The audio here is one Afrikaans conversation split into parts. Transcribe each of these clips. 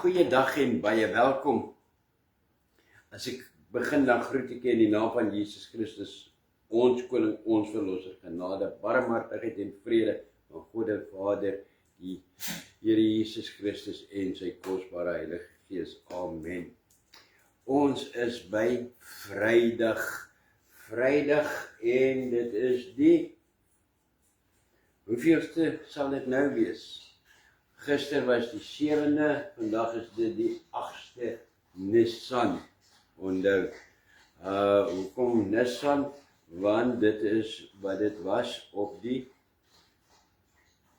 Goeiedag en baie welkom. As ek begin, dan groet ek in die naam van Jesus Christus, ons koning, ons verlosser, genade, barmhartigheid en vrede van God en Vader, die Here Jesus Christus en sy kosbare Heilige Gees. Amen. Ons is by Vrydag en dit is die, hoeveelste sal dit nou wees? Gister was die 7de, vandag is dit die 8ste Nisan. Onthou, hoekom Nisan? Want dit is wat dit was op die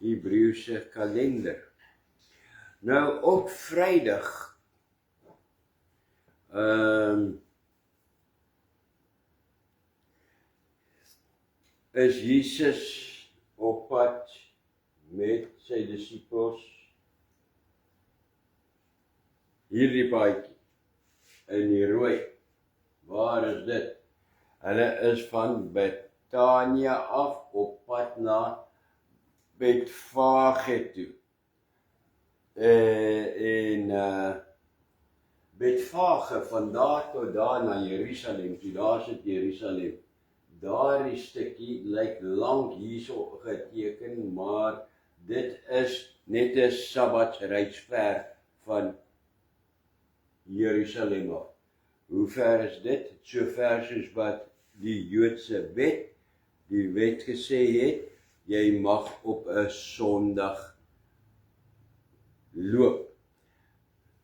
Hebreëse kalender. Nou op Vrydag is Jesus op pad met sy disippels hierdie paadjie in die rooi. Waar is dit? Hulle is van Betania af op pad na Betfage toe. Betfage, van daar tot daar na Jerusalem toe, daar sit Jerusalem. Daardie stukkie lyk lank hierso geteken, maar dit is net 'n sabbatsreis ver van Jerusalem af. Hoe ver is dit? So ver soos wat die Joodse wet, die wet gesê het, jy mag op 'n Sondag loop.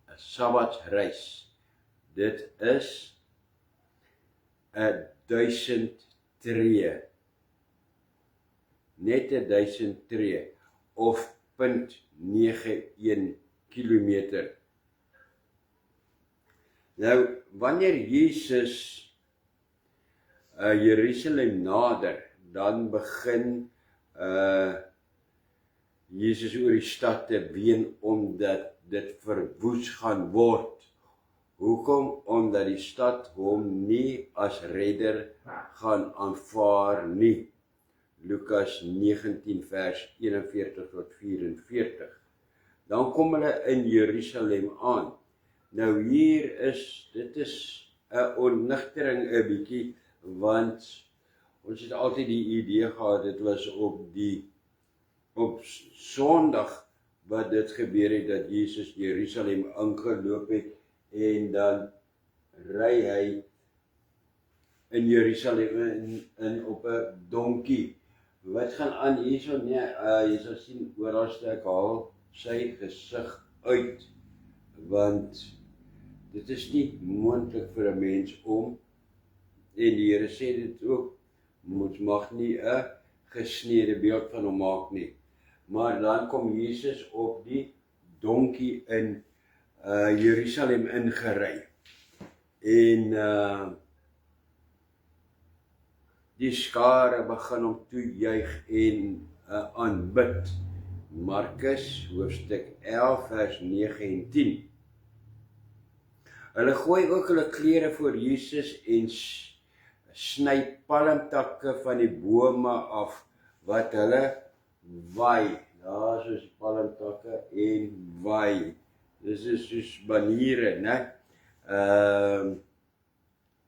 'n Sabbatsreis. Dit is 1000 tree. Net 1000 tree of 0.91 kilometer. Nou, wanneer Jesus Jerusalem nader, dan begin Jesus oor die stad te ween omdat dit verwoes gaan word. Hoekom? Omdat die stad hom nie as redder gaan aanvaar nie. Lukas 19 vers 41 tot 44. Dan kom hulle in Jerusalem aan. Nou hier dit is 'n onnigtering 'n bietjie, want ons het altyd die idee gehad, dit was op Sondag wat dit gebeur het, dat Jesus Jerusalem ingeloop het, en dan ry hy in Jerusalem in op 'n donkie. Wat gaan aan hierso? Nee, jy sal sien, oralste ek haal sy gesig uit, want dit is nie moontlik vir 'n mens om, en die Here sê dit ook, ons mag nie 'n gesnede beeld van hom maak nie. Maar dan kom Jesus op die donkie in Jerusalem ingery. En die skare begin hom toejuig en aanbid. Markus hoofstuk 11 vers 9 en 10. Hulle gooi ook hulle klere voor Jesus en sny palmtakke van die bome af wat hulle waai. Daar is palmtakke en waai. Dis is soos baniere, né?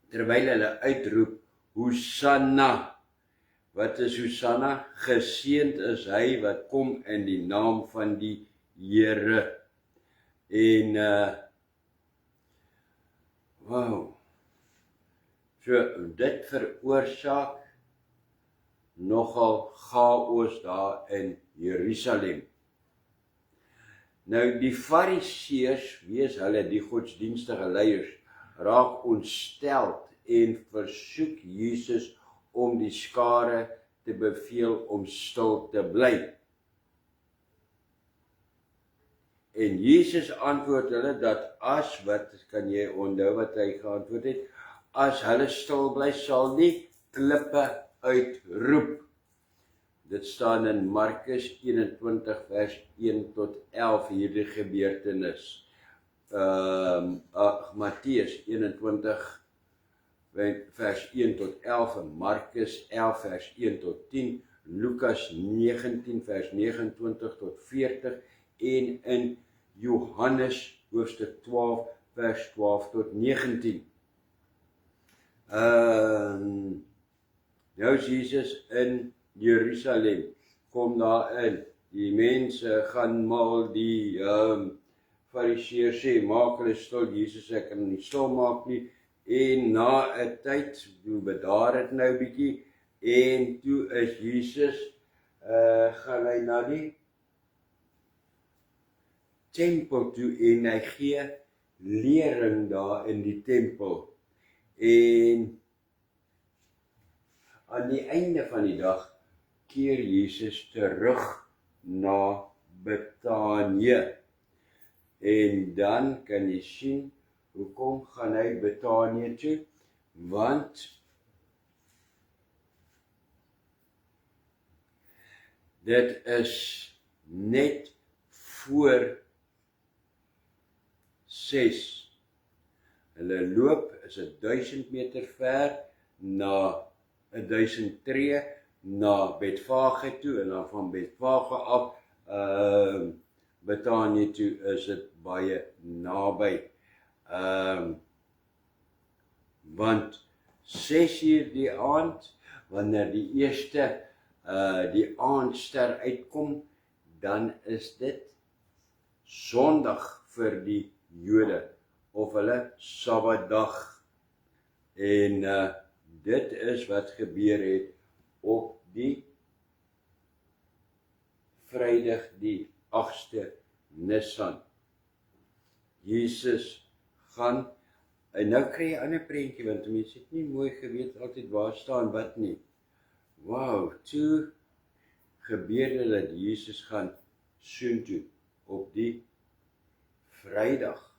Terwyl hulle uitroep, Hosanna. Wat is Hosanna? Geseënd is hy wat kom in die naam van die Here. En wow. So dit veroorsaak nogal chaos daar in Jerusalem. Nou die Fariseërs, wie is hulle, die godsdienstige leiers, raak ontsteld en versoek Jesus om die skare te beveel om stil te bly. En Jesus antwoord hulle dat wat kan jy onthou wat hy geantwoord het? As hulle stil bly, sal nie klippe uitroep. Dit staan in Markus 21 vers 1 tot 11, hierdie gebeurtenis. Matteus 21 vers 1 tot 11, en Markus 11 vers 1 tot 10, Lukas 19 vers 29 tot 40, en in Johannes hoofstuk 12 vers 12 tot 19. Nou is Jesus in Jerusalem, kom daar in, die mense gaan mal, die Fariseërs sê, maak hulle stil, Jesus ek kan nie stil maak nie, en na 'n tyd, toe bedaar het nou bietjie, en toe is Jesus, gaan hy na die tempel toe, en hy gee lering daar in die tempel, en aan die einde van die dag keer Jesus terug na Betanië. En dan kan jy sien, hoekom gaan hy Betanië toe? Want dit is net voor 6. Hulle loop, is 1000 meter ver, na 1000 tree, na Betfage toe, en dan van Betfage af, Betanië toe, is dit baie naby. Want 6 die aand, wanneer die eerste, die aandster uitkom, dan is dit Sondag vir die Jode, of hulle Sabbatdag. En dit is wat gebeur het op die Vrydag die 8ste Nisan. Jesus gaan, en nou kry jy 'n ander prentjie, want mense het nie mooi geweet altyd waar staan wat nie. Wow, toe gebeur dit dat Jesus gaan soontoe op die Vrydag.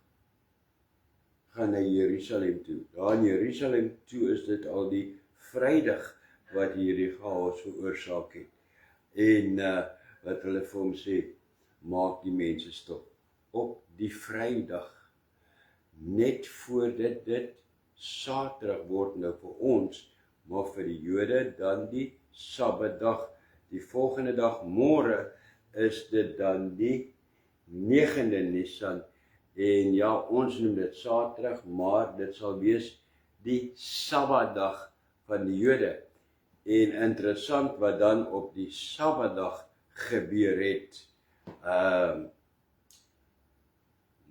Gaan hy Jerusalem toe. Daar in Jerusalem toe is dit al die Vrydag wat hierdie chaos veroorsaak het. En wat hulle vir hom sê, maak die mense stil. Op die Vrydag, net voordat dit Saterdag word nou vir ons, maar vir die Jode dan die Sabbatdag. Die volgende dag, môre, is dit dan die 9de Nisan. En ja, ons noem dit Saterdag, maar dit sal wees die Sabbatdag van die Jode. En interessant wat dan op die Sabbatdag gebeur het.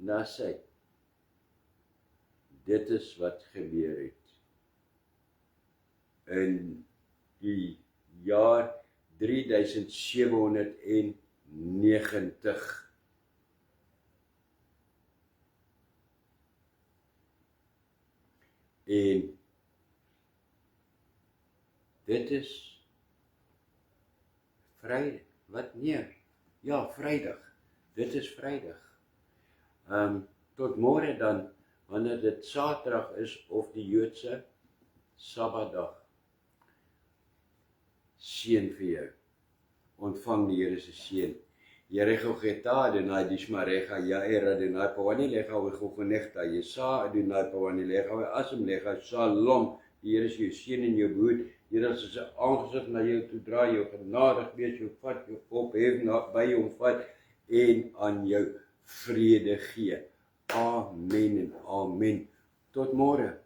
Nasy, dit is wat gebeur het. In die jaar 3790. En dit is Vrydag. Wat nee? Ja, Vrydag. Dit is Vrydag. Tot môre dan, wanneer dit Saterdag is of die Joodse Sabbatdag. Seën vir jou. Ontvang die Here se seën. Jericho geta Adonai dishmarecha yair Adonai pawani lecha u'chufunechta Yesa Adonai pawani lecha u'asem lecha shalom. Die Here is jou seën en jou behoed. Here as sy aangesig na jou toe draai, jou genadig wees, jou vat, jou ophef, by jou vat en aan jou vrede gee. Amen en amen. Tot môre.